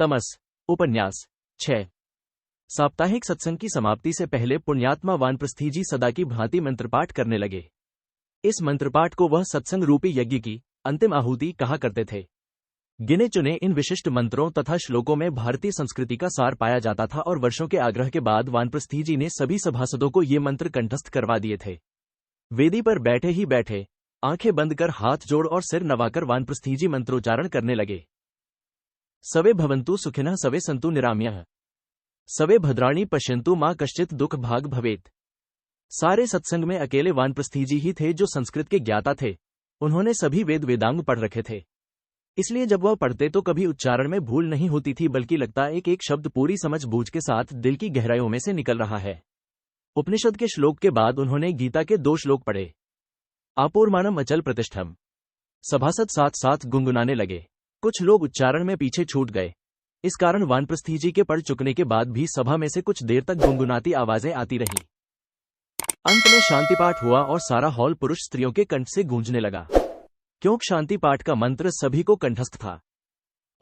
तमस। उपन्यास 6। साप्ताहिक सत्संग की समाप्ति से पहले पुण्यात्मा वानप्रस्थी जी सदा की भांति मंत्रपाठ करने लगे। इस मंत्रपाठ को वह सत्संग रूपी यज्ञ की अंतिम आहुति कहा करते थे। गिने चुने इन विशिष्ट मंत्रों तथा श्लोकों में भारतीय संस्कृति का सार पाया जाता था और वर्षों के आग्रह के बाद वानप्रस्थी जी ने सभी सभासदों को ये मंत्र कंठस्थ करवा दिए थे। वेदी पर बैठे ही बैठे आंखें बंद कर हाथ जोड़ और सिर नवाकर वानप्रस्थी जी मंत्रोच्चारण करने लगे। सवे भवन्तु सुखिनः सवे सन्तु निरामयः सवे भद्राणि पश्यन्तु मां कश्चित् दुख भाग भवेत्। सारे सत्संग में अकेले वानप्रस्थी जी ही थे जो संस्कृत के ज्ञाता थे। उन्होंने सभी वेद वेदांग पढ़ रखे थे, इसलिए जब वह पढ़ते तो कभी उच्चारण में भूल नहीं होती थी, बल्कि लगता एक एक शब्द पूरी समझ बूझ के साथ दिल की गहराइयों में से निकल रहा है। उपनिषद के श्लोक के बाद उन्होंने गीता के 2 श्लोक पढ़े। आपूर्मानम अचल प्रतिष्ठम। सभासद साथ साथ गुनगुनाने लगे। कुछ लोग उच्चारण में पीछे छूट गए। इस कारण वानप्रस्थी जी के पढ़ चुकने के बाद भी सभा में से कुछ देर तक गुनगुनाती आवाजें आती रहीं। अंत में शांति पाठ हुआ और सारा हॉल पुरुष स्त्रियों के कंठ से गूंजने लगा, क्योंकि शांति पाठ का मंत्र सभी को कंठस्थ था।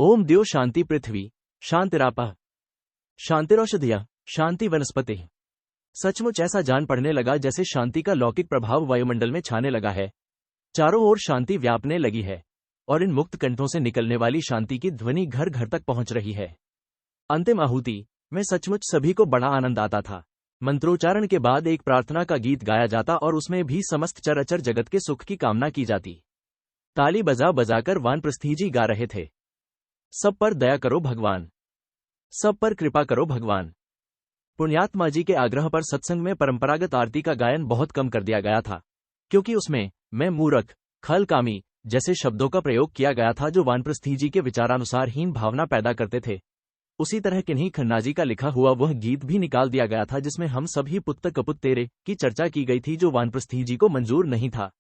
ओम द्यो शांति पृथ्वी शांतिरापः शांतिरौषधयः शांति वनस्पति। सचमुच ऐसा जान पड़ने लगा जैसे शांति का लौकिक प्रभाव वायुमंडल में छाने लगा है। चारों ओर शांति व्यापने लगी है और इन मुक्त कंठों से निकलने वाली शांति की ध्वनि घर घर तक पहुंच रही है। अंतिम आहुति में सचमुच सभी को बड़ा आनंद आता था। मंत्रोच्चारण के बाद एक प्रार्थना का गीत गाया जाता और उसमें भी समस्त चराचर जगत के सुख की कामना की जाती। ताली बजा बजाकर वानप्रस्थी जी गा रहे थे, सब पर दया करो भगवान, सब पर कृपा करो भगवान। पुण्यात्मा जी के आग्रह पर सत्संग में परंपरागत आरती का गायन बहुत कम कर दिया गया था, क्योंकि उसमें मैं मूर्ख, खलकामी जैसे शब्दों का प्रयोग किया गया था जो वानप्रस्थी जी के विचारानुसार हीन भावना पैदा करते थे। उसी तरह किन्हीं खन्ना जी का लिखा हुआ वह गीत भी निकाल दिया गया था जिसमें हम सब ही पुत्त कपुत तेरे की चर्चा की गई थी, जो वानप्रस्थी जी को मंजूर नहीं था।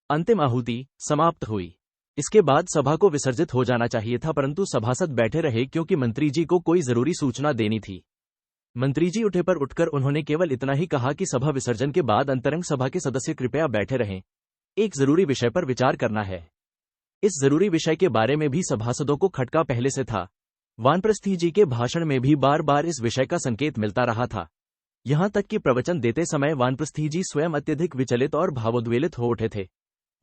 अंतिम आहुति समाप्त हुई। इसके बाद सभा को विसर्जित हो जाना चाहिए था, परंतु सभासद बैठे रहे क्योंकि मंत्री जी को कोई जरूरी सूचना देनी थी। मंत्री जी उठे पर उठकर उन्होंने केवल इतना ही कहा कि सभा विसर्जन के बाद अंतरंग सभा के सदस्य कृपया बैठे रहें, एक जरूरी विषय पर विचार करना है। इस जरूरी विषय के बारे में भी सभासदों को खटका पहले से था। वानप्रस्थी जी के भाषण में भी बार बार इस विषय का संकेत मिलता रहा था। यहां तक कि प्रवचन देते समय वानप्रस्थी जी स्वयं अत्यधिक विचलित और भावोद्वेलित हो उठे थे।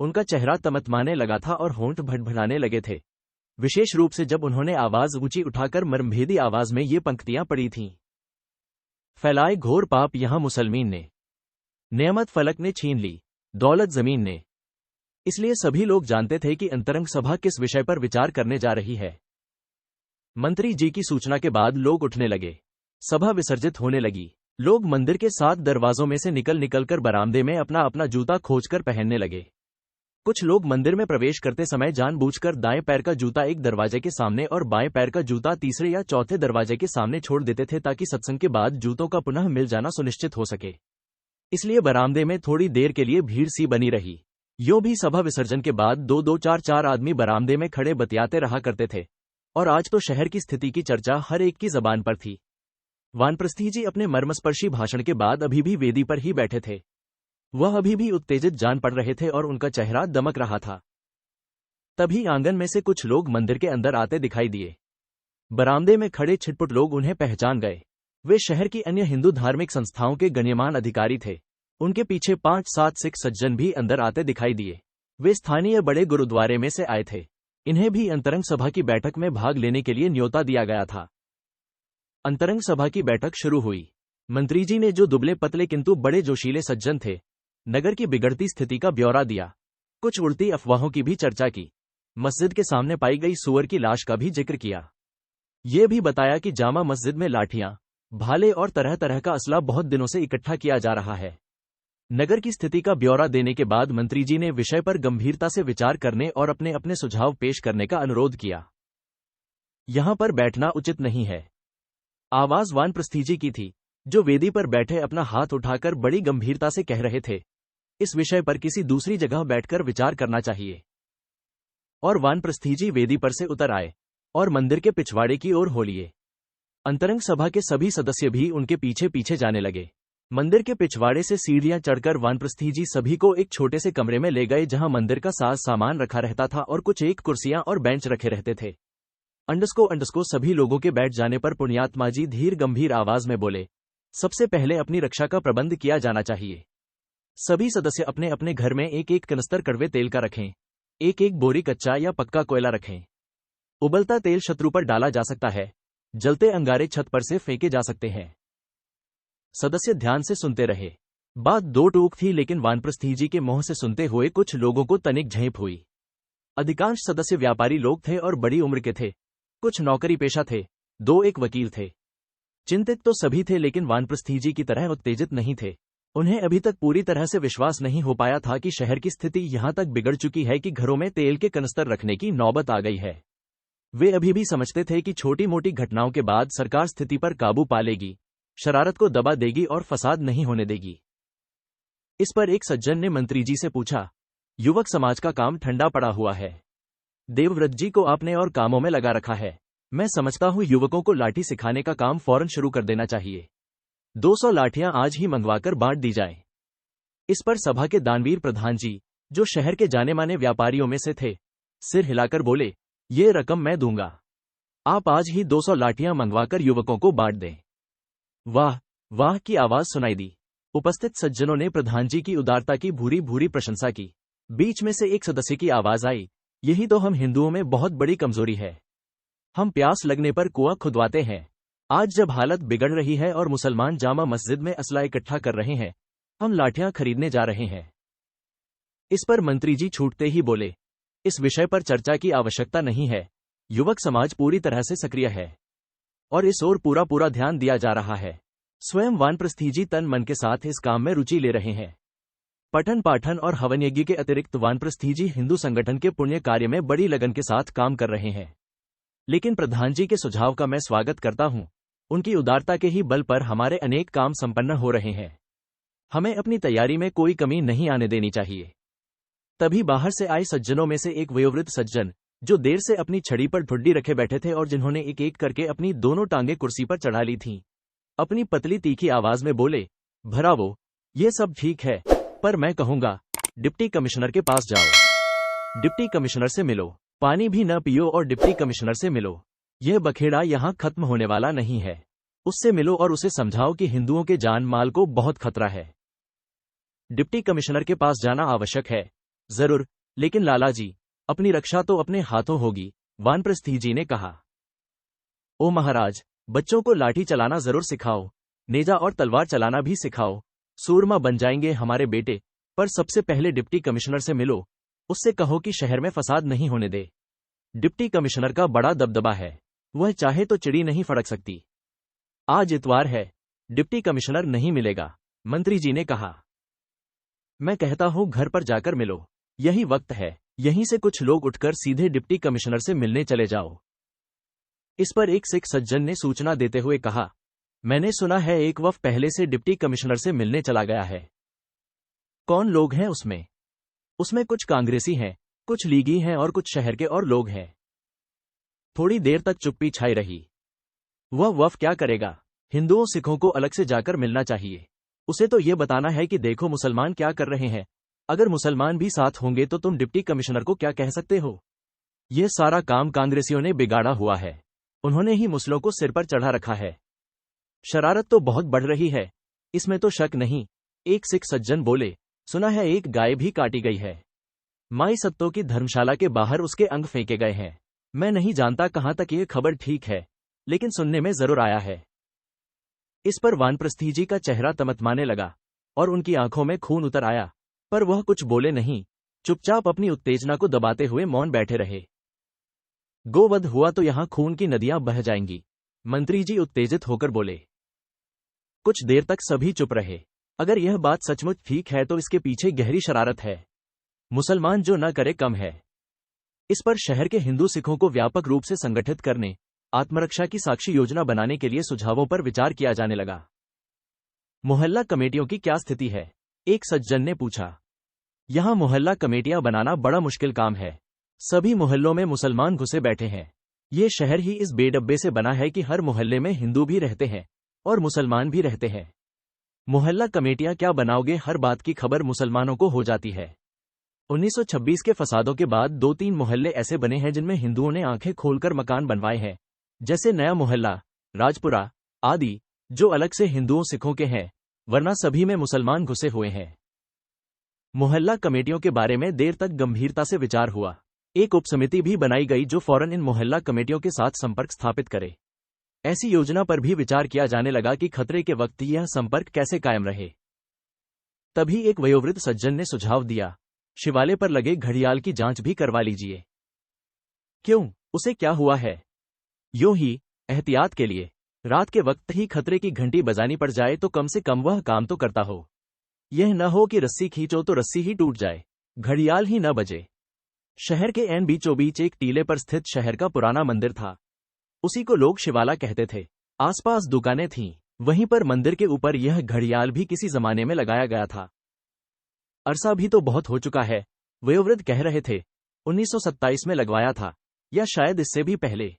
उनका चेहरा तमतमाने लगा था और होंठ भड़भड़ाने लगे थे, विशेष रूप से जब उन्होंने आवाज ऊंची उठाकर मर्मभेदी आवाज में ये पंक्तियां पढ़ी थीं। फैलाए घोर पाप यहां मुसलमीन ने, नेमत फलक ने छीन ली, दौलत जमीन ने। इसलिए सभी लोग जानते थे कि अंतरंग सभा किस विषय पर विचार करने जा रही है। मंत्री जी की सूचना के बाद लोग उठने लगे। सभा विसर्जित होने लगी। लोग मंदिर के 7 दरवाजों में से निकल कर बरामदे में अपना अपना जूता खोजकर पहनने लगे। कुछ लोग मंदिर में प्रवेश करते समय जानबूझकर दाएं पैर का जूता एक दरवाजे के सामने और बाएं पैर का जूता तीसरे या चौथे दरवाजे के सामने छोड़ देते थे, ताकि सत्संग के बाद जूतों का पुनः मिल जाना सुनिश्चित हो सके। इसलिए बरामदे में थोड़ी देर के लिए भीड़ सी बनी रही। यूं भी सभा विसर्जन के बाद 2-2, 4-4 आदमी बरामदे में खड़े बतियाते रहा करते थे, और आज तो शहर की स्थिति की चर्चा हर एक की जबान पर थी। वानप्रस्थी जी अपने मर्मस्पर्शी भाषण के बाद अभी भी वेदी पर ही बैठे थे। वह अभी भी उत्तेजित जान पड़ रहे थे और उनका चेहरा दमक रहा था। तभी आंगन में से कुछ लोग मंदिर के अंदर आते दिखाई दिए। बरामदे में खड़े छिटपुट लोग उन्हें पहचान गए। वे शहर की अन्य हिंदू धार्मिक संस्थाओं के गण्यमान अधिकारी थे। उनके पीछे 5-7 सिख सज्जन भी अंदर आते दिखाई दिए। वे स्थानीय बड़े गुरुद्वारे में से आए थे। इन्हें भी अंतरंग सभा की बैठक में भाग लेने के लिए न्योता दिया गया था। अंतरंग सभा की बैठक शुरू हुई। मंत्री जी ने, जो दुबले पतले किंतु बड़े जोशीले सज्जन थे, नगर की बिगड़ती स्थिति का ब्यौरा दिया। कुछ उड़ती अफवाहों की भी चर्चा की। मस्जिद के सामने पाई गई सूअर की लाश का भी जिक्र किया। ये भी बताया कि जामा मस्जिद में लाठियां, भाले और तरह तरह का असला बहुत दिनों से इकट्ठा किया जा रहा है। नगर की स्थिति का ब्यौरा देने के बाद मंत्री जी ने विषय पर गंभीरता से विचार करने और अपने अपने सुझाव पेश करने का अनुरोध किया। यहां पर बैठना उचित नहीं है। आवाज वानप्रस्थी जी की थी, जो वेदी पर बैठे अपना हाथ उठाकर बड़ी गंभीरता से कह रहे थे, इस विषय पर किसी दूसरी जगह बैठकर विचार करना चाहिए। और वानप्रस्थी जी वेदी पर से उतर आए और मंदिर के पिछवाड़े की ओर हो लिए। अंतरंग सभा के सभी सदस्य भी उनके पीछे पीछे जाने लगे। मंदिर के पिछवाड़े से सीढ़ियां चढ़कर वानप्रस्थी जी सभी को एक छोटे से कमरे में ले गए, जहां मंदिर का साज सामान रखा रहता था और कुछ एक कुर्सियां और बेंच रखे रहते थे। अंडस्को सभी लोगों के बैठ जाने पर पुण्यात्मा जी धीर गंभीर आवाज में बोले, सबसे पहले अपनी रक्षा का प्रबंध किया जाना चाहिए। सभी सदस्य अपने अपने घर में एक एक कनस्तर कड़वे तेल का रखें, एक एक बोरी कच्चा या पक्का कोयला रखें। उबलता तेल शत्रु पर डाला जा सकता है, जलते अंगारे छत पर से फेंके जा सकते हैं। सदस्य ध्यान से सुनते रहे। बात दो टूक थी, लेकिन वानप्रस्थी जी के मुंह से सुनते हुए कुछ लोगों को तनिक झेप हुई। अधिकांश सदस्य व्यापारी लोग थे और बड़ी उम्र के थे। कुछ नौकरी पेशा थे, दो एक वकील थे। चिंतित तो सभी थे, लेकिन वानप्रस्थी जी की तरह उत्तेजित नहीं थे। उन्हें अभी तक पूरी तरह से विश्वास नहीं हो पाया था कि शहर की स्थिति यहां तक बिगड़ चुकी है कि घरों में तेल के कनस्तर रखने की नौबत आ गई है। वे अभी भी समझते थे कि छोटी मोटी घटनाओं के बाद सरकार स्थिति पर काबू पा लेगी, शरारत को दबा देगी और फसाद नहीं होने देगी। इस पर एक सज्जन ने मंत्री जी से पूछा, युवक समाज का काम ठंडा पड़ा हुआ है। देवव्रत जी को आपने और कामों में लगा रखा है। मैं समझता हूं युवकों को लाठी सिखाने का काम फौरन शुरू कर देना चाहिए। 200 लाठियां आज ही मंगवाकर बांट दी जाए। इस पर सभा के दानवीर प्रधान जी, जो शहर के जाने माने व्यापारियों में से थे, सिर हिलाकर बोले, ये रकम मैं दूंगा। आप आज ही 200 लाठियां मंगवाकर युवकों को बांट दें। वाह वाह की आवाज सुनाई दी। उपस्थित सज्जनों ने प्रधान जी की उदारता की भूरी भूरी प्रशंसा की। बीच में से एक सदस्य की आवाज आई, यही तो हम हिंदुओं में बहुत बड़ी कमजोरी है। हम प्यास लगने पर कुआं खुदवाते हैं। आज जब हालत बिगड़ रही है और मुसलमान जामा मस्जिद में असला इकट्ठा कर रहे हैं, हम लाठियां खरीदने जा रहे हैं। इस पर मंत्री जी छूटते ही बोले, इस विषय पर चर्चा की आवश्यकता नहीं है। युवक समाज पूरी तरह से सक्रिय है और इस ओर पूरा ध्यान दिया जा रहा है। स्वयं वानप्रस्थी जी तन मन के साथ इस काम में रुचि ले रहे हैं। पठन पाठन और हवन यज्ञ के अतिरिक्त वानप्रस्थी जी हिंदू संगठन के पुण्य कार्य में बड़ी लगन के साथ काम कर रहे हैं। लेकिन प्रधान जी के सुझाव का मैं स्वागत करता हूं। उनकी उदारता के ही बल पर हमारे अनेक काम संपन्न हो रहे हैं। हमें अपनी तैयारी में कोई कमी नहीं आने देनी चाहिए। तभी बाहर से आए सज्जनों में से एक वयोवृद्ध सज्जन, जो देर से अपनी छड़ी पर ठुड्डी रखे बैठे थे और जिन्होंने एक एक करके अपनी दोनों टांगे कुर्सी पर चढ़ा ली थीं, अपनी पतली तीखी आवाज में बोले, भरावो, ये सब ठीक है, पर मैं कहूंगा, डिप्टी कमिश्नर के पास जाओ। डिप्टी कमिश्नर से मिलो, पानी भी न पियो और डिप्टी कमिश्नर से मिलो। यह बखेड़ा यहां खत्म होने वाला नहीं है। उससे मिलो और उसे समझाओ कि हिंदुओं के जान माल को बहुत खतरा है। डिप्टी कमिश्नर के पास जाना आवश्यक है, जरूर, लेकिन लाला जी, अपनी रक्षा तो अपने हाथों होगी, वानप्रस्थी जी ने कहा। ओ महाराज, बच्चों को लाठी चलाना जरूर सिखाओ, नेजा और तलवार चलाना भी सिखाओ। सूरमा बन जाएंगे हमारे बेटे, पर सबसे पहले डिप्टी कमिश्नर से मिलो। उससे कहो कि शहर में फसाद नहीं होने दे। डिप्टी कमिश्नर का बड़ा दबदबा है, वह चाहे तो चिड़ी नहीं फड़क सकती। आज इतवार है, डिप्टी कमिश्नर नहीं मिलेगा, मंत्री जी ने कहा। मैं कहता हूं घर पर जाकर मिलो, यही वक्त है। यहीं से कुछ लोग उठकर सीधे डिप्टी कमिश्नर से मिलने चले जाओ। इस पर एक सिख सज्जन ने सूचना देते हुए कहा, मैंने सुना है एक वफ पहले से डिप्टी कमिश्नर से मिलने चला गया है। कौन लोग हैं उसमें? उसमें कुछ कांग्रेसी हैं, कुछ लीगी हैं और कुछ शहर के और लोग हैं। थोड़ी देर तक चुप्पी छाई रही। वह वफ क्या करेगा? हिंदुओं सिखों को अलग से जाकर मिलना चाहिए। उसे तो यह बताना है कि देखो मुसलमान क्या कर रहे हैं। अगर मुसलमान भी साथ होंगे तो तुम डिप्टी कमिश्नर को क्या कह सकते हो? यह सारा काम कांग्रेसियों ने बिगाड़ा हुआ है। उन्होंने ही मुसलों को सिर पर चढ़ा रखा है। शरारत तो बहुत बढ़ रही है, इसमें तो शक नहीं। एक सिख सज्जन बोले, सुना है एक गाय भी काटी गई है। माई सत्तो की धर्मशाला के बाहर उसके अंग फेंके गए हैं। मैं नहीं जानता कहां तक ये खबर ठीक है, लेकिन सुनने में जरूर आया है। इस पर वानप्रस्थी जी का चेहरा तमतमाने लगा और उनकी आंखों में खून उतर आया, पर वह कुछ बोले नहीं, चुपचाप अपनी उत्तेजना को दबाते हुए मौन बैठे रहे। गोवध हुआ तो यहां खून की नदियां बह जाएंगी, मंत्री जी उत्तेजित होकर बोले। कुछ देर तक सभी चुप रहे। अगर यह बात सचमुच ठीक है तो इसके पीछे गहरी शरारत है। मुसलमान जो न करे कम है। इस पर शहर के हिंदू सिखों को व्यापक रूप से संगठित करने, आत्मरक्षा की साक्षी योजना बनाने के लिए सुझावों पर विचार किया जाने लगा। मोहल्ला कमेटियों की क्या स्थिति है? एक सज्जन ने पूछा। यहां मोहल्ला कमेटियां बनाना बड़ा मुश्किल काम है। सभी मोहल्लों में मुसलमान घुसे बैठे हैं। ये शहर ही इस बेडब्बे से बना है कि हर मोहल्ले में हिंदू भी रहते हैं और मुसलमान भी रहते हैं। मोहल्ला कमेटियां क्या बनाओगे? हर बात की खबर मुसलमानों को हो जाती है। 1926 के फसादों के बाद 2-3 मोहल्ले ऐसे बने हैं जिनमें हिंदुओं ने आंखें खोलकर मकान बनवाए हैं, जैसे नया मोहल्ला, राजपुरा आदि, जो अलग से हिंदुओं सिखों के हैं, वरना सभी में मुसलमान घुसे हुए हैं। मोहल्ला कमेटियों के बारे में देर तक गंभीरता से विचार हुआ। एक उपसमिति भी बनाई गई जो फौरन इन मोहल्ला कमेटियों के साथ संपर्क स्थापित करे। ऐसी योजना पर भी विचार किया जाने लगा कि खतरे के वक्त यह संपर्क कैसे कायम रहे। तभी एक वयोवृद्ध सज्जन ने सुझाव दिया, शिवालय पर लगे घड़ियाल की जांच भी करवा लीजिए। क्यों, उसे क्या हुआ है? यूं ही, एहतियात के लिए। रात के वक्त ही खतरे की घंटी बजानी पड़ जाए तो कम से कम वह काम तो करता हो। यह न हो कि रस्सी खींचो तो रस्सी ही टूट जाए, घड़ियाल ही न बजे। शहर के एन बीचों बीच एक टीले पर स्थित शहर का पुराना मंदिर था। उसी को लोग शिवाला कहते थे। आसपास दुकानें थीं, वहीं पर मंदिर के ऊपर यह घड़ियाल भी किसी जमाने में लगाया गया था। अरसा भी तो बहुत हो चुका है, वयोवृद्ध कह रहे थे। 1927 में लगवाया था, या शायद इससे भी पहले।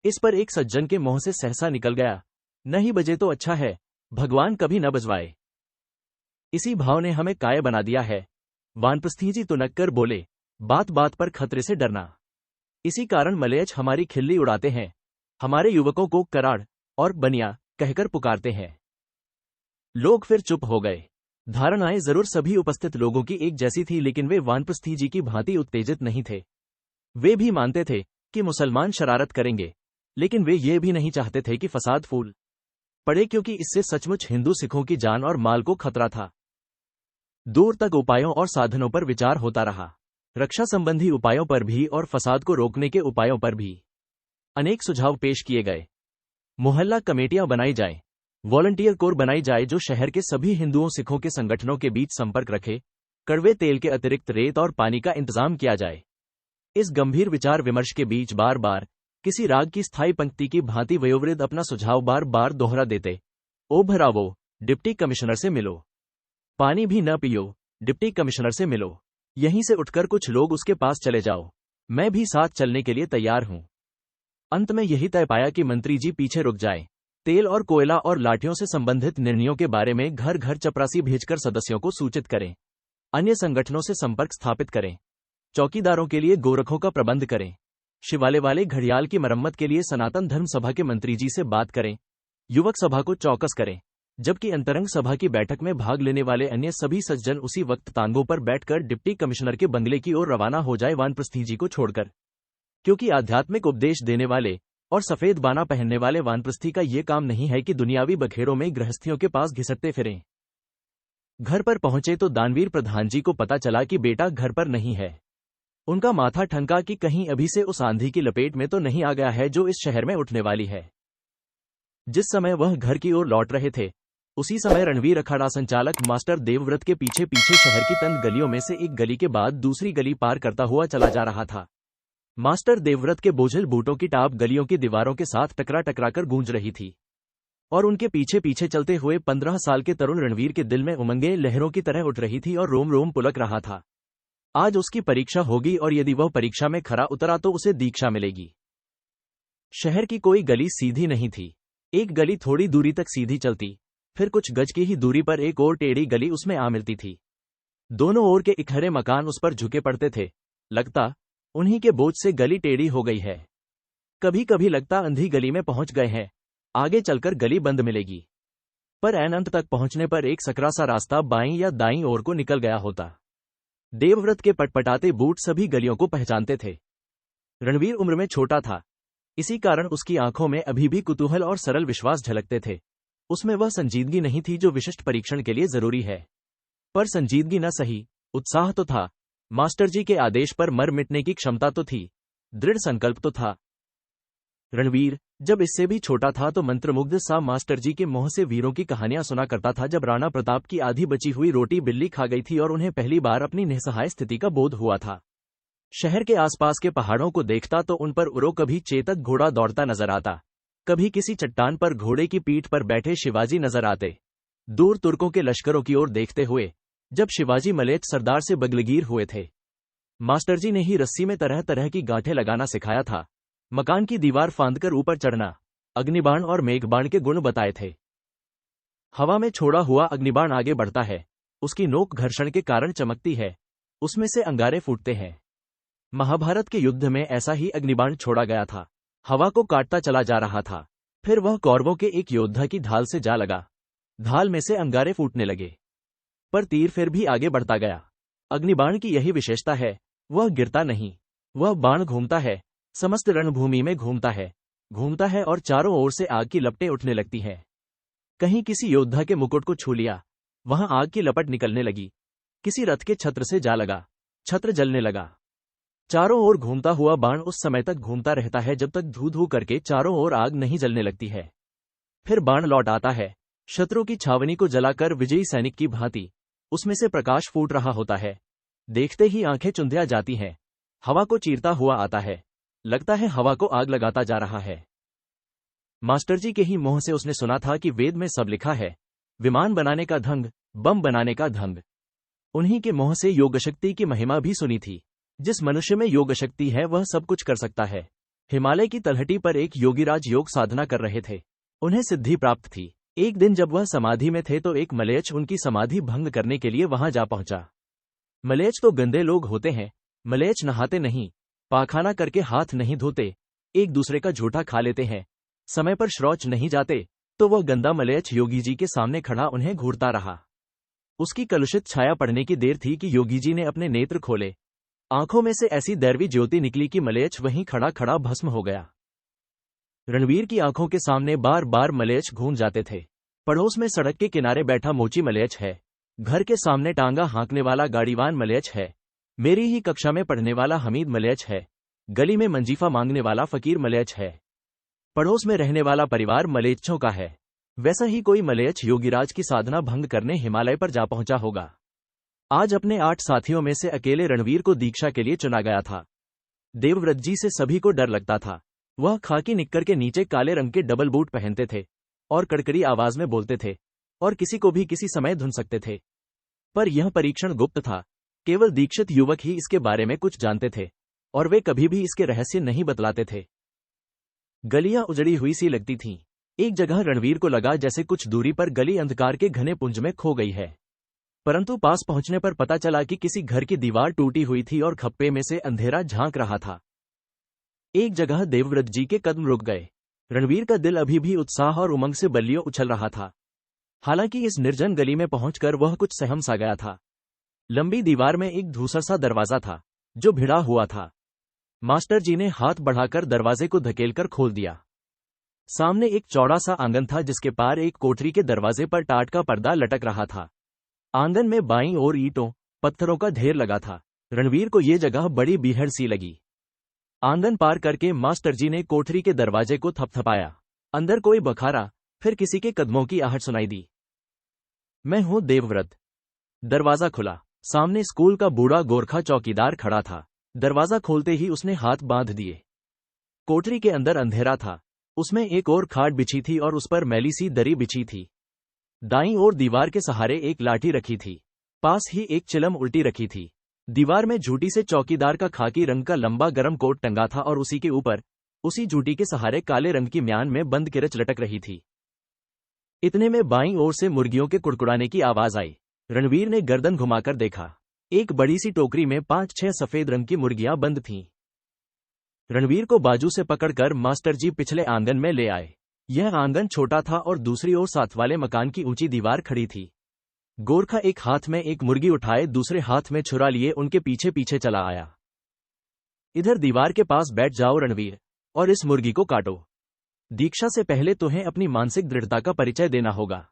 इस पर एक सज्जन के मुंह से सहसा निकल गया, नहीं बजे तो अच्छा है, भगवान कभी न बजवाए। इसी भाव ने हमें काय बना दिया है। वानप्रस्थी जी तुनक कर बोले, बात बात पर खतरे से डरना। इसी कारण मलयच हमारी खिल्ली उड़ाते हैं, हमारे युवकों को कराड़ और बनिया कहकर पुकारते हैं। लोग फिर चुप हो गए। धारणाएं जरूर सभी उपस्थित लोगों की एक जैसी थी, लेकिन वे वानप्रस्थी जी की भांति उत्तेजित नहीं थे। वे भी मानते थे कि मुसलमान शरारत करेंगे, लेकिन वे ये भी नहीं चाहते थे कि फसाद फूल पड़े, क्योंकि इससे सचमुच हिंदू सिखों की जान और माल को खतरा था। दूर तक उपायों और साधनों पर विचार होता रहा, रक्षा संबंधी उपायों पर भी और फसाद को रोकने के उपायों पर भी। अनेक सुझाव पेश किए गए। मोहल्ला कमेटियां बनाई जाएं, वॉलंटियर कोर बनाई जाए जो शहर के सभी हिंदुओं सिखों के संगठनों के बीच संपर्क रखे, कड़वे तेल के अतिरिक्त रेत और पानी का इंतजाम किया जाए। इस गंभीर विचार विमर्श के बीच बार बार किसी राग की स्थायी पंक्ति की भांति वयोवृद्ध अपना सुझाव बार बार दोहरा देते, ओ भरावो, डिप्टी कमिश्नर से मिलो। पानी भी न पियो, डिप्टी कमिश्नर से मिलो। यहीं से उठकर कुछ लोग उसके पास चले जाओ, मैं भी साथ चलने के लिए तैयार हूं। अंत में यही तय पाया कि मंत्री जी पीछे रुक जाएं, तेल और कोयला और लाठियों से संबंधित निर्णयों के बारे में घर घर चपरासी भेजकर सदस्यों को सूचित करें, अन्य संगठनों से संपर्क स्थापित करें, चौकीदारों के लिए गोरखों का प्रबंध करें, शिवालय वाले घड़ियाल की मरम्मत के लिए सनातन धर्म सभा के मंत्री जी से बात करें, युवक सभा को चौकस करें, जबकि अंतरंग सभा की बैठक में भाग लेने वाले अन्य सभी सज्जन उसी वक्त तांगों पर बैठकर डिप्टी कमिश्नर के बंगले की ओर रवाना हो जाए वानप्रस्थी जी को छोड़कर। क्योंकि आध्यात्मिक उपदेश देने वाले और सफेद बाना पहनने वाले वानप्रस्थी का ये काम नहीं है कि दुनियावी बखेड़ों में गृहस्थियों के पास घिसटते फिरें। घर पर पहुंचे तो दानवीर प्रधान जी को पता चला कि बेटा घर पर नहीं है। उनका माथा ठनका कि कहीं अभी से उस आंधी की लपेट में तो नहीं आ गया है जो इस शहर में उठने वाली है। जिस समय वह घर की ओर लौट रहे थे, उसी समय रणवीर अखाड़ा संचालक मास्टर देवव्रत के पीछे पीछे शहर की तंग गलियों में से एक गली के बाद दूसरी गली पार करता हुआ चला जा रहा था। मास्टर देवव्रत के बोझल बूटों की टाप गलियों की दीवारों के साथ टकरा टकरा कर गूंज रही थी, और उनके पीछे पीछे चलते हुए 15 साल के तरुण रणवीर के दिल में उमंगें लहरों की तरह उठ रही थी और रोम रोम पुलक रहा था। आज उसकी परीक्षा होगी और यदि वह परीक्षा में खरा उतरा तो उसे दीक्षा मिलेगी। शहर की कोई गली सीधी नहीं थी। एक गली थोड़ी दूरी तक सीधी चलती, फिर कुछ गज की ही दूरी पर एक और टेढ़ी गली उसमें आ मिलती थी। दोनों ओर के इकहरे मकान उस पर झुके पड़ते थे। लगता उन्हीं के बोझ से गली टेढ़ी हो गई है। कभी कभी लगता अंधी गली में पहुंच गए हैं, आगे चलकर गली बंद मिलेगी। पर ऐन अंत तक पहुंचने पर एक सकरा सा रास्ता बाईं या दाईं ओर को निकल गया होता। देवव्रत के पटपटाते बूट सभी गलियों को पहचानते थे। रणवीर उम्र में छोटा था, इसी कारण उसकी आंखों में अभी भी कुतूहल और सरल विश्वास झलकते थे। उसमें वह संजीदगी नहीं थी जो विशिष्ट परीक्षण के लिए जरूरी है, पर संजीदगी न सही, उत्साह तो था। मास्टर जी के आदेश पर मर मिटने की क्षमता तो थी, दृढ़ संकल्प तो था। रणवीर जब इससे भी छोटा था तो मंत्रमुग्ध सा मास्टर जी के मुंह से वीरों की कहानियां सुना करता था, जब राणा प्रताप की आधी बची हुई रोटी बिल्ली खा गई थी और उन्हें पहली बार अपनी निस्सहाय स्थिति का बोध हुआ था। शहर के आसपास के पहाड़ों को देखता तो उन पर उरो कभी चेतक घोड़ा दौड़ता नजर आता, कभी किसी चट्टान पर घोड़े की पीठ पर बैठे शिवाजी नजर आते। दूर तुर्कों के लश्करों की ओर देखते हुए, जब शिवाजी मलेच सरदार से बगलगीर हुए थे, मास्टर जी ने ही रस्सी में तरह तरह की गांठें लगाना सिखाया था, मकान की दीवार फांदकर ऊपर चढ़ना, अग्निबाण और मेघबाण के गुण बताए थे। हवा में छोड़ा हुआ अग्निबाण आगे बढ़ता है, उसकी नोक घर्षण के कारण चमकती है, उसमें से अंगारे फूटते हैं। महाभारत के युद्ध में ऐसा ही अग्निबाण छोड़ा गया था, हवा को काटता चला जा रहा था। फिर वह कौरवों के एक योद्धा की ढाल से जा लगा। ढाल में से अंगारे फूटने लगे, पर तीर फिर भी आगे बढ़ता गया। अग्निबाण की यही विशेषता है, वह गिरता नहीं। वह बाण घूमता है, समस्त रणभूमि में घूमता है और चारों ओर से आग की लपटें उठने लगती हैं। कहीं किसी योद्धा के मुकुट को छू लिया, वहां आग की लपट निकलने लगी। किसी रथ के छत्र से जा लगा, छत्र जलने लगा। चारों ओर घूमता हुआ बाण उस समय तक घूमता रहता है जब तक धू धू करके चारों ओर आग नहीं जलने लगती है। फिर बाण लौट आता है, शत्रु की छावनी को जलाकर विजयी सैनिक की भांति उसमें से प्रकाश फूट रहा होता है। देखते ही आंखें चुंधिया जाती हैं। हवा को चीरता हुआ आता है, लगता है हवा को आग लगाता जा रहा है। मास्टर जी के ही मुंह से उसने सुना था कि वेद में सब लिखा है, विमान बनाने का ढंग, बम बनाने का ढंग। उन्हीं के मुंह से योग शक्ति की महिमा भी सुनी थी। जिस मनुष्य में योग शक्ति है वह सब कुछ कर सकता है। हिमालय की तलहटी पर एक योगीराज योग साधना कर रहे थे। उन्हें सिद्धि प्राप्त थी। एक दिन जब वह समाधि में थे तो एक मलेच्छ उनकी समाधि भंग करने के लिए वहां जा पहुंचा। मलेच्छ तो गंदे लोग होते हैं। मलेच्छ नहाते नहीं, पाखाना करके हाथ नहीं धोते, एक दूसरे का झूठा खा लेते हैं, समय पर शौच नहीं जाते। तो वह गंदा मलेच्छ योगी जी के सामने खड़ा उन्हें घूरता रहा। उसकी कलुषित छाया पड़ने की देर थी कि योगी जी ने अपने नेत्र खोले। आंखों में से ऐसी दैवी ज्योति निकली कि मलेच्छ वहीं खड़ा खड़ा भस्म हो गया। रणवीर की आंखों के सामने बार बार मलेच्छ घूम जाते थे। पड़ोस में सड़क के किनारे बैठा मोची मलेच्छ है, घर के सामने टांगा हाँकने वाला गाड़ीवान मलेच्छ है, मेरी ही कक्षा में पढ़ने वाला हमीद मलेच्छ है, गली में मंजीफा मांगने वाला फकीर मलेच्छ है, पड़ोस में रहने वाला परिवार मलेच्छों का है। वैसा ही कोई मलेच्छ योगीराज की साधना भंग करने हिमालय पर जा पहुंचा होगा। आज अपने 8 साथियों में से अकेले रणवीर को दीक्षा के लिए चुना गया था। देवव्रत जी से सभी को डर लगता था। वह खाकी निक्कर के नीचे काले रंग के डबल बूट पहनते थे और कड़कड़ी आवाज में बोलते थे और किसी को भी किसी समय धुन सकते थे। पर यह परीक्षण गुप्त था, केवल दीक्षित युवक ही इसके बारे में कुछ जानते थे और वे कभी भी इसके रहस्य नहीं बतलाते थे। गलियां उजड़ी हुई सी लगती थीं। एक जगह रणवीर को लगा जैसे कुछ दूरी पर गली अंधकार के घने पुंज में खो गई है, परंतु पास पहुंचने पर पता चला कि किसी घर की दीवार टूटी हुई थी और खप्पे में से अंधेरा झांक रहा था। एक जगह देवव्रत जी के कदम रुक गए। रणवीर का दिल अभी भी उत्साह और उमंग से बल्लियों उछल रहा था। हालांकि इस निर्जन गली में पहुंचकर वह कुछ सहम सा गया था। लंबी दीवार में एक धूसर सा दरवाजा था जो भिड़ा हुआ था। मास्टर जी ने हाथ बढ़ाकर दरवाजे को धकेलकर खोल दिया। सामने एक चौड़ा सा आंगन था जिसके पार एक कोठरी के दरवाजे पर टाट का पर्दा लटक रहा था। आंगन में बाईं ओर ईंटों पत्थरों का ढेर लगा था। रणवीर को ये जगह बड़ी बीहड़ सी लगी। आंगन पार करके मास्टर जी ने कोठरी के दरवाजे को थपथपाया। अंदर कोई बखारा, फिर किसी के कदमों की आहट सुनाई दी। मैं हूं देवव्रत। दरवाजा खुला। सामने स्कूल का बूढ़ा गोरखा चौकीदार खड़ा था। दरवाजा खोलते ही उसने हाथ बांध दिए। कोठरी के अंदर अंधेरा था। उसमें एक और खाट बिछी थी और उस पर मैली सी दरी बिछी थी। दाईं ओर दीवार के सहारे एक लाठी रखी थी। पास ही एक चिलम उल्टी रखी थी। दीवार में झूठी से चौकीदार का खाकी रंग का लंबा गरम कोट टंगा था और उसी के ऊपर उसी झूठी के सहारे काले रंग की म्यान में बंद किरच लटक रही थी। इतने में बाईं ओर से मुर्गियों के कुड़कुड़ाने की आवाज आई। रणवीर ने गर्दन घुमाकर देखा। एक बड़ी सी टोकरी में 5-6 सफेद रंग की मुर्गियां बंद थीं। रणवीर को बाजू से पकड़कर मास्टर जी पिछले आंगन में ले आए। यह आंगन छोटा था और दूसरी ओर साथ वाले मकान की ऊंची दीवार खड़ी थी। गोरखा एक हाथ में एक मुर्गी उठाए दूसरे हाथ में छुरा लिए उनके पीछे पीछे चला आया। इधर दीवार के पास बैठ जाओ रणवीर, और इस मुर्गी को काटो। दीक्षा से पहले तुम्हें अपनी मानसिक दृढ़ता का परिचय देना होगा।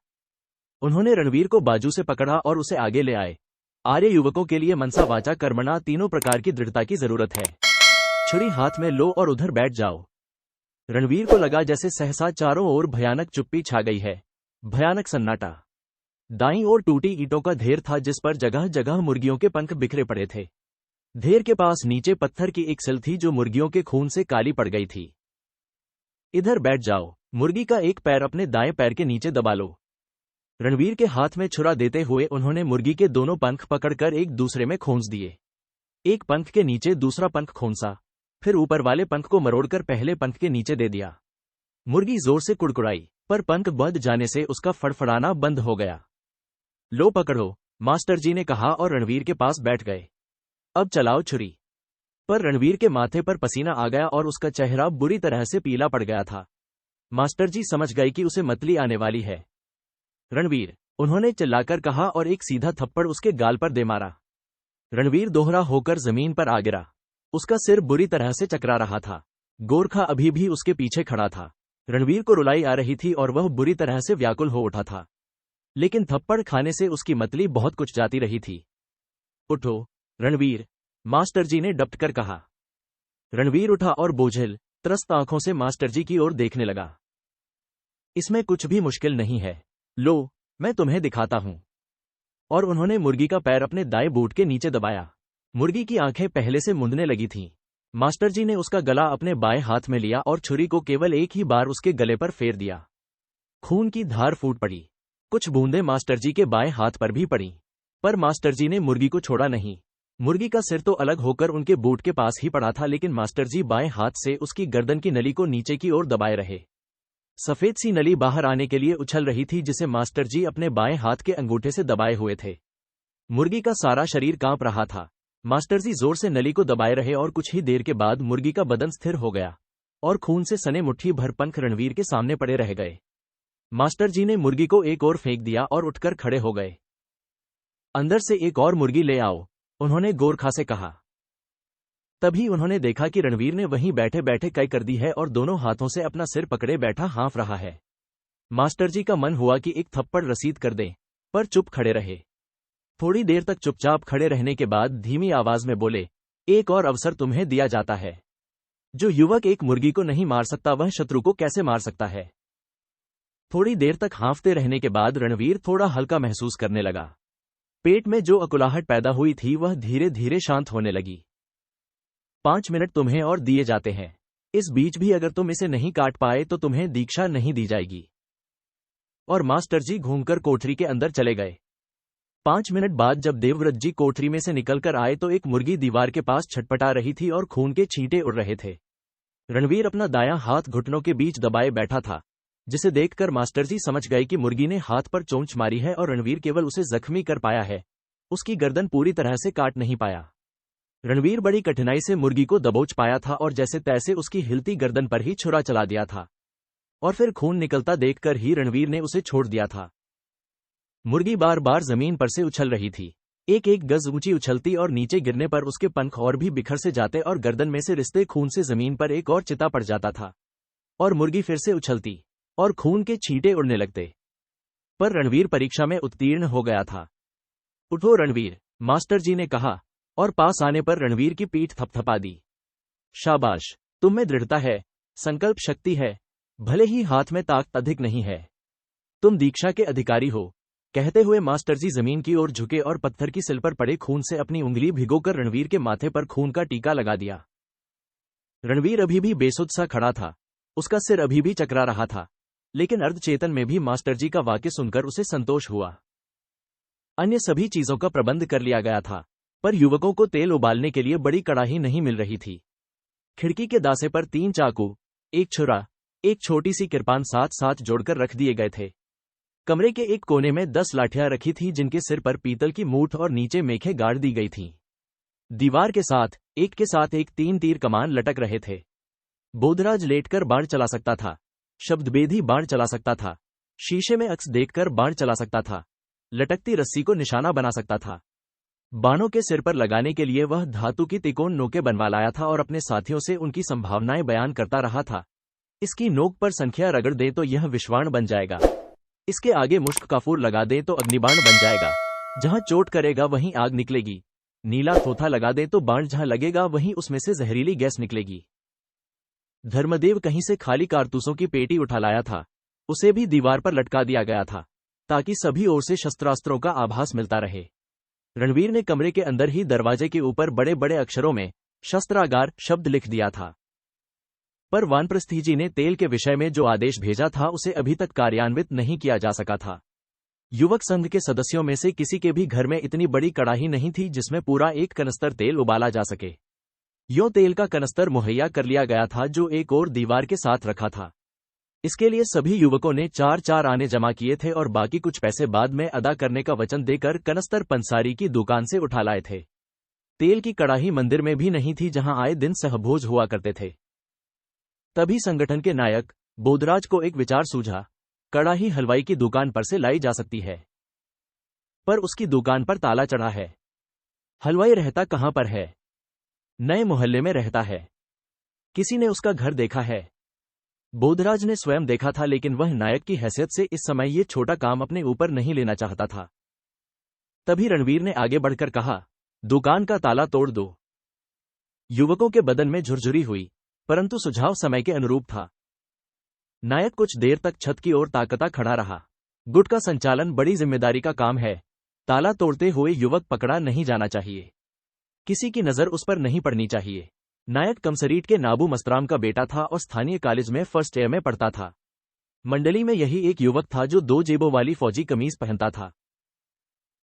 उन्होंने रणवीर को बाजू से पकड़ा और उसे आगे ले आए। आर्य युवकों के लिए मनसा वाचा कर्मणा तीनों प्रकार की दृढ़ता की जरूरत है। छुरी हाथ में लो और उधर बैठ जाओ। रणवीर को लगा जैसे सहसा चारों ओर भयानक चुप्पी छा गई है। भयानक सन्नाटा। दाईं ओर टूटी ईंटों का ढेर था जिस पर जगह जगह मुर्गियों के पंख बिखरे पड़े थे। ढेर के पास नीचे पत्थर की एक सिल थी जो मुर्गियों के खून से काली पड़ गई थी। इधर बैठ जाओ। मुर्गी का एक पैर अपने दाएं पैर के नीचे दबा लो। रणवीर के हाथ में छुरा देते हुए उन्होंने मुर्गी के दोनों पंख पकड़कर एक दूसरे में खोंस दिए। एक पंख के नीचे दूसरा पंख खोंसा, फिर ऊपर वाले पंख को मरोड़कर पहले पंख के नीचे दे दिया। मुर्गी जोर से कुड़कुड़ाई, पर पंख बंध जाने से उसका फड़फड़ाना बंद हो गया। लो पकड़ो, मास्टर जी ने कहा और रणवीर के पास बैठ गए। अब चलाओ छुरी। पर रणवीर के माथे पर पसीना आ गया और उसका चेहरा बुरी तरह से पीला पड़ गया था। मास्टर जी समझ गए कि उसे मतली आने वाली है। रणवीर, उन्होंने चिल्लाकर कहा और एक सीधा थप्पड़ उसके गाल पर दे मारा। रणवीर दोहरा होकर जमीन पर आ गिरा। उसका सिर बुरी तरह से चकरा रहा था। गोरखा अभी भी उसके पीछे खड़ा था। रणवीर को रुलाई आ रही थी और वह बुरी तरह से व्याकुल हो उठा था। लेकिन थप्पड़ खाने से उसकी मतली बहुत कुछ जाती रही थी। उठो रणवीर, मास्टर जी ने डपट कर कहा। रणवीर उठा और बोझिल, त्रस्त आंखों से मास्टर जी की ओर देखने लगा। इसमें कुछ भी मुश्किल नहीं है। लो, मैं तुम्हें दिखाता हूं। और उन्होंने मुर्गी का पैर अपने दाएं बूट के नीचे दबाया। मुर्गी की आंखें पहले से मूंदने लगी थीं। मास्टर जी ने उसका गला अपने बाएं हाथ में लिया और छुरी को केवल एक ही बार उसके गले पर फेर दिया। खून की धार फूट पड़ी। कुछ बूंदें मास्टर जी के बाएं हाथ पर भी पड़ी। पर मास्टर जी ने मुर्गी को छोड़ा नहीं। मुर्गी का सिर तो अलग होकर उनके बूट के पास ही पड़ा था, लेकिन मास्टर जी बाएं हाथ से उसकी गर्दन की नली को नीचे की ओर दबाए रहे। सफेद सी नली बाहर आने के लिए उछल रही थी, जिसे मास्टर जी अपने बाएं हाथ के अंगूठे से दबाए हुए थे। मुर्गी का सारा शरीर कांप रहा था। मास्टर जी जोर से नली को दबाए रहे और कुछ ही देर के बाद मुर्गी का बदन स्थिर हो गया और खून से सने मुट्ठी भर पंख रणवीर के सामने पड़े रह गए। मास्टर जी ने मुर्गी को एक और फेंक दिया और उठकर खड़े हो गए। अंदर से एक और मुर्गी ले आओ, उन्होंने गोरखा से कहा। तभी उन्होंने देखा कि रणवीर ने वहीं बैठे बैठे कई कर दी है और दोनों हाथों से अपना सिर पकड़े बैठा हाँफ रहा है। मास्टर जी का मन हुआ कि एक थप्पड़ रसीद कर दें, पर चुप खड़े रहे। थोड़ी देर तक चुपचाप खड़े रहने के बाद धीमी आवाज में बोले, एक और अवसर तुम्हें दिया जाता है। जो युवक एक मुर्गी को नहीं मार सकता, वह शत्रु को कैसे मार सकता है? थोड़ी देर तक हाँफते रहने के बाद रणवीर थोड़ा हल्का महसूस करने लगा। पेट में जो अकुलाहट पैदा हुई थी वह धीरे धीरे शांत होने लगी। 5 मिनट तुम्हें और दिए जाते हैं। इस बीच भी अगर तुम इसे नहीं काट पाए तो तुम्हें दीक्षा नहीं दी जाएगी। और मास्टर जी घूमकर कोठरी के अंदर चले गए। 5 मिनट बाद जब देवव्रत जी कोठरी में से निकलकर आए तो एक मुर्गी दीवार के पास छटपटा रही थी और खून के छींटे उड़ रहे थे। रणवीर अपना दायां हाथ घुटनों के बीच दबाए बैठा था, जिसे देखकर मास्टर जी समझ गए कि मुर्गी ने हाथ पर चोंच मारी है और रणवीर केवल उसे जख्मी कर पाया है, उसकी गर्दन पूरी तरह से काट नहीं पाया। रणवीर बड़ी कठिनाई से मुर्गी को दबोच पाया था और जैसे तैसे उसकी हिलती गर्दन पर ही छुरा चला दिया था, और फिर खून निकलता देखकर ही रणवीर ने उसे छोड़ दिया था। मुर्गी बार बार जमीन पर से उछल रही थी। एक एक गज ऊंची उछलती और नीचे गिरने पर उसके पंख और भी बिखर से जाते और गर्दन में से रिश्ते खून से जमीन पर एक और चिता पड़ जाता था। और मुर्गी फिर से उछलती और खून के छींटे उड़ने लगते। पर रणवीर परीक्षा में उत्तीर्ण हो गया था। उठो रणवीर, मास्टर जी ने कहा, और पास आने पर रणवीर की पीठ थपथपा दी। शाबाश, तुम में दृढ़ता है, संकल्प शक्ति है, भले ही हाथ में ताकत अधिक नहीं है। तुम दीक्षा के अधिकारी हो। कहते हुए मास्टर जी जमीन की ओर झुके और पत्थर की सिल पर पड़े खून से अपनी उंगली भिगोकर रणवीर के माथे पर खून का टीका लगा दिया। रणवीर अभी भी बेसुध सा खड़ा था। उसका सिर अभी भी चकरा रहा था, लेकिन अर्धचेतन में भी मास्टर जी का वाक्य सुनकर उसे संतोष हुआ। अन्य सभी चीजों का प्रबंध कर लिया गया था, पर युवकों को तेल उबालने के लिए बड़ी कड़ाही नहीं मिल रही थी। खिड़की के दासे पर 3 चाकू, एक छुरा, एक छोटी सी किरपान साथ साथ जोड़कर रख दिए गए थे। कमरे के एक कोने में 10 लाठियां रखी थीं, जिनके सिर पर पीतल की मूठ और नीचे मेखें गाड़ दी गई थीं। दीवार के साथ एक 3 तीर कमान लटक रहे थे। बोधराज लेटकर बाण चला सकता था, शब्दभेदी बाण चला सकता था, शीशे में अक्स देखकर बाण चला सकता था, लटकती रस्सी को निशाना बना सकता था। बाणों के सिर पर लगाने के लिए वह धातु की तिकोन नोकें बनवा लाया था और अपने साथियों से उनकी संभावनाएं बयान करता रहा था। इसकी नोक पर संख्या रगड़ दें तो यह विषवाण बन जाएगा। इसके आगे मुश्क काफूर लगा दें तो अग्निबाण बन जाएगा। जहां चोट करेगा वहीं आग निकलेगी। नीला थोथा लगा दें तो बाण जहां लगेगा वहीं उसमें से जहरीली गैस निकलेगी। धर्मदेव कहीं से खाली कारतूसों की पेटी उठा लाया था। उसे भी दीवार पर लटका दिया गया था, ताकि सभी ओर से शस्त्रास्त्रों का आभास मिलता रहे। रणवीर ने कमरे के अंदर ही दरवाजे के ऊपर बड़े बड़े अक्षरों में शस्त्रागार शब्द लिख दिया था। पर वानप्रस्थी जी ने तेल के विषय में जो आदेश भेजा था उसे अभी तक कार्यान्वित नहीं किया जा सका था। युवक संघ के सदस्यों में से किसी के भी घर में इतनी बड़ी कड़ाही नहीं थी जिसमें पूरा एक कनस्तर तेल उबाला जा सके। यो तेल का कनस्तर मुहैया कर लिया गया था, जो एक और दीवार के साथ रखा था। इसके लिए सभी युवकों ने 4-4 आने जमा किए थे और बाकी कुछ पैसे बाद में अदा करने का वचन देकर कनस्तर पंसारी की दुकान से उठा लाए थे। तेल की कड़ाही मंदिर में भी नहीं थी जहां आए दिन सहभोज हुआ करते थे। तभी संगठन के नायक बोधराज को एक विचार सूझा, कड़ाही हलवाई की दुकान पर से लाई जा सकती है। पर उसकी दुकान पर ताला चढ़ा है। हलवाई रहता कहां पर है? नए मोहल्ले में रहता है। किसी ने उसका घर देखा है? बोधराज ने स्वयं देखा था, लेकिन वह नायक की हैसियत से इस समय ये छोटा काम अपने ऊपर नहीं लेना चाहता था। तभी रणवीर ने आगे बढ़कर कहा, दुकान का ताला तोड़ दो। युवकों के बदन में झुरझुरी हुई, परंतु सुझाव समय के अनुरूप था। नायक कुछ देर तक छत की ओर ताकता खड़ा रहा। गुट का संचालन बड़ी जिम्मेदारी का काम है। ताला तोड़ते हुए युवक पकड़ा नहीं जाना चाहिए। किसी की नजर उस पर नहीं पड़नी चाहिए। नायक कमसरीट के नाबू मस्तराम का बेटा था और स्थानीय कॉलेज में फर्स्ट ईयर में पढ़ता था। मंडली में यही एक युवक था जो 2 जेबों वाली फौजी कमीज पहनता था।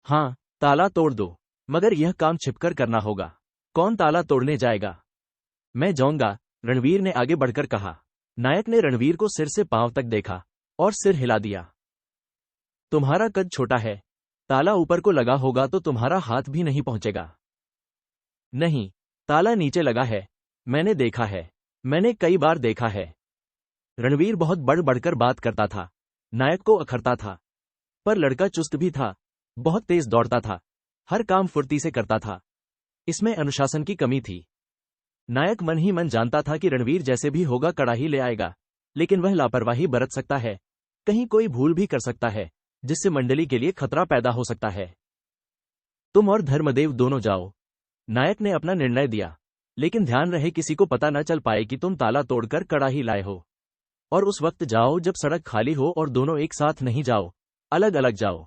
हाँ, ताला तोड़ दो, मगर यह काम छिपकर करना होगा। कौन ताला तोड़ने जाएगा? मैं जाऊंगा, रणवीर ने आगे बढ़कर कहा। नायक ने रणवीर को सिर से पांव तक देखा और सिर हिला दिया। तुम्हारा कद छोटा है, ताला ऊपर को लगा होगा तो तुम्हारा हाथ भी नहीं पहुंचेगा। नहीं, ताला नीचे लगा है, मैंने देखा है, मैंने कई बार देखा है। रणवीर बहुत बढ़ बढ़कर बात करता था, नायक को अखरता था। पर लड़का चुस्त भी था, बहुत तेज दौड़ता था, हर काम फुर्ती से करता था। इसमें अनुशासन की कमी थी। नायक मन ही मन जानता था कि रणवीर जैसे भी होगा कड़ाही ले आएगा, लेकिन वह लापरवाही बरत सकता है, कहीं कोई भूल भी कर सकता है, जिससे मंडली के लिए खतरा पैदा हो सकता है। तुम और धर्मदेव दोनों जाओ, नायक ने अपना निर्णय दिया, लेकिन ध्यान रहे किसी को पता न चल पाए कि तुम ताला तोड़कर कड़ाही लाए हो। और उस वक्त जाओ जब सड़क खाली हो, और दोनों एक साथ नहीं जाओ, अलग अलग जाओ।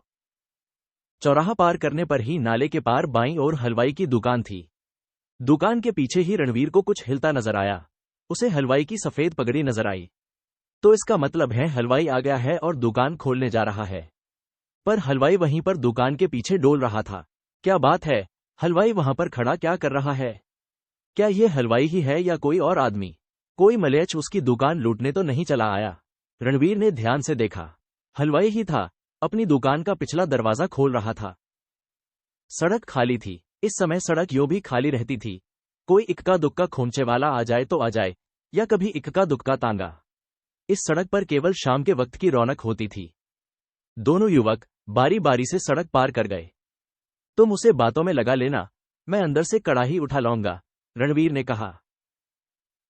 चौराहा पार करने पर ही नाले के पार बाईं ओर हलवाई की दुकान थी। दुकान के पीछे ही रणवीर को कुछ हिलता नजर आया। उसे हलवाई की सफेद पगड़ी नजर आई। तो इसका मतलब है हलवाई आ गया है और दुकान खोलने जा रहा है। पर हलवाई वहीं पर दुकान के पीछे डोल रहा था। क्या बात है, हलवाई वहां पर खड़ा क्या कर रहा है? क्या यह हलवाई ही है या कोई और आदमी? कोई मलेच्छ उसकी दुकान लूटने तो नहीं चला आया? रणवीर ने ध्यान से देखा, हलवाई ही था, अपनी दुकान का पिछला दरवाजा खोल रहा था। सड़क खाली थी। इस समय सड़क यूं भी खाली रहती थी। कोई इक्का दुक्का खोमचे वाला आ जाए तो आ जाए, या कभी इक्का दुक्का तांगा। इस सड़क पर केवल शाम के वक्त की रौनक होती थी। दोनों युवक बारी बारी से सड़क पार कर गए। तुम उसे बातों में लगा लेना, मैं अंदर से कड़ाही उठा लाऊंगा, रणवीर ने कहा।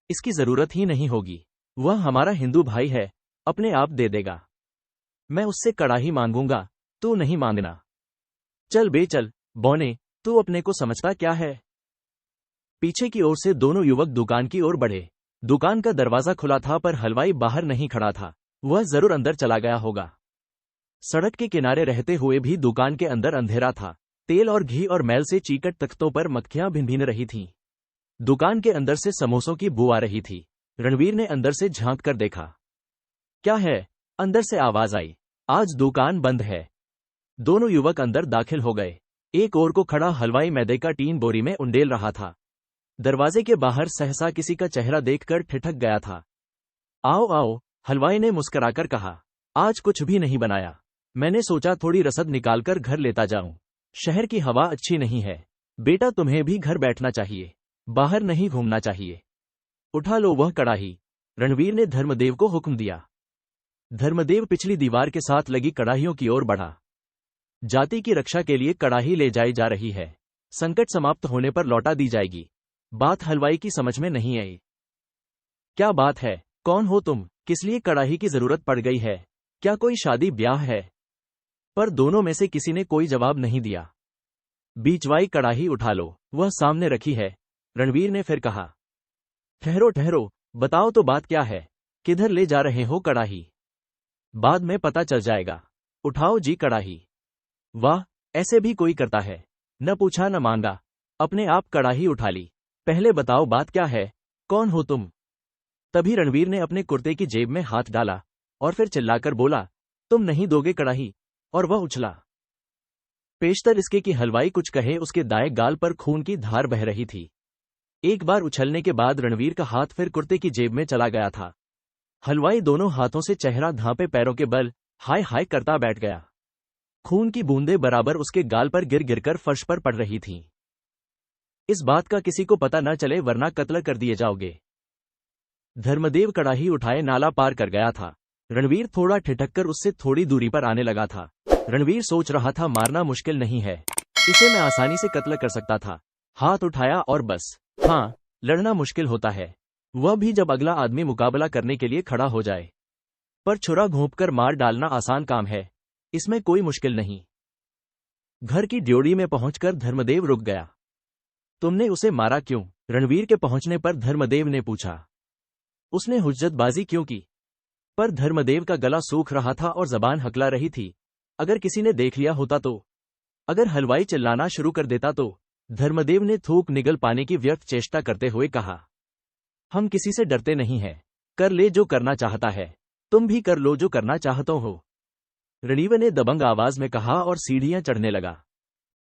इसकी जरूरत ही नहीं होगी, वह हमारा हिंदू भाई है, अपने आप दे देगा। मैं उससे कड़ाही मांगूंगा, तू नहीं मांगना। चल बे चल, बौने, तू अपने को समझता क्या है? पीछे की ओर से दोनों युवक दुकान की ओर बढ़े। दुकान का दरवाजा खुला था, पर हलवाई बाहर नहीं खड़ा था, वह जरूर अंदर चला गया होगा। सड़क के किनारे रहते हुए भी दुकान के अंदर अंधेरा था। तेल और घी और मैल से चीकट तख्तों पर मक्खियां भिनभिन रही थीं। दुकान के अंदर से समोसों की बू आ रही थी। रणवीर ने अंदर से झांक कर देखा। क्या है? अंदर से आवाज आई, आज दुकान बंद है। दोनों युवक अंदर दाखिल हो गए। एक ओर को खड़ा हलवाई मैदे का टीन बोरी में उंडेल रहा था। दरवाजे के बाहर सहसा किसी का चेहरा देखकर ठिठक गया था। आओ आओ, हलवाई ने मुस्कुराकर कहा, आज कुछ भी नहीं बनाया, मैंने सोचा थोड़ी रसद निकालकर घर लेता जाऊं। शहर की हवा अच्छी नहीं है। बेटा तुम्हें भी घर बैठना चाहिए, बाहर नहीं घूमना चाहिए। उठा लो वह कड़ाही, रणवीर ने धर्मदेव को हुक्म दिया। धर्मदेव पिछली दीवार के साथ लगी कड़ाहियों की ओर बढ़ा। जाति की रक्षा के लिए कड़ाही ले जाई जा रही है, संकट समाप्त होने पर लौटा दी जाएगी। बात हलवाई की समझ में नहीं आई। क्या बात है, कौन हो तुम? किस लिए कड़ाही की जरूरत पड़ गई है? क्या कोई शादी ब्याह है? पर दोनों में से किसी ने कोई जवाब नहीं दिया। बीचवाई कड़ाही उठा लो, वह सामने रखी है, रणवीर ने फिर कहा। ठहरो ठहरो, बताओ तो बात क्या है? किधर ले जा रहे हो कड़ाही? बाद में पता चल जाएगा। उठाओ जी कड़ाही। वाह, ऐसे भी कोई करता है? न पूछा न मांगा, अपने आप कड़ाही उठा ली। पहले बताओ बात क्या है, कौन हो तुम? तभी रणवीर ने अपने कुर्ते की जेब में हाथ डाला और फिर चिल्लाकर बोला, तुम नहीं दोगे कड़ाही? और वह उछला। पेशतर इसके कि हलवाई कुछ कहे, उसके दाएं गाल पर खून की धार बह रही थी। एक बार उछलने के बाद रणवीर का हाथ फिर कुर्ते की जेब में चला गया था। हलवाई दोनों हाथों से चेहरा ढांपे पैरों के बल हाय हाय करता बैठ गया। खून की बूंदें बराबर उसके गाल पर गिर गिरकर फर्श पर पड़ रही थीं। इस बात का किसी को पता न चले वरना कत्ल कर दिए जाओगे। धर्मदेव कड़ाही उठाए नाला पार कर गया था। रणवीर थोड़ा ठिठक उससे थोड़ी दूरी पर आने लगा था। रणवीर सोच रहा था मारना मुश्किल नहीं है, इसे मैं आसानी से कत्ल कर सकता था। हाथ उठाया और बस। हाँ, लड़ना मुश्किल होता है, वह भी जब अगला आदमी मुकाबला करने के लिए खड़ा हो जाए। पर छुरा घोंपकर मार डालना आसान काम है, इसमें कोई मुश्किल नहीं। घर की ड्योढ़ी में पहुंचकर धर्मदेव रुक गया। तुमने उसे मारा क्यों? रणवीर के पहुंचने पर धर्मदेव ने पूछा। उसने हुज्जतबाजी क्यों की? पर धर्मदेव का गला सूख रहा था और जबान हकला रही थी। अगर किसी ने देख लिया होता तो? अगर हलवाई चिल्लाना शुरू कर देता तो? धर्मदेव ने थूक निगल पाने की व्यर्थ चेष्टा करते हुए कहा। हम किसी से डरते नहीं हैं, कर ले जो करना चाहता है, तुम भी कर लो जो करना चाहते हो, रणवीर ने दबंग आवाज में कहा और सीढ़ियां चढ़ने लगा।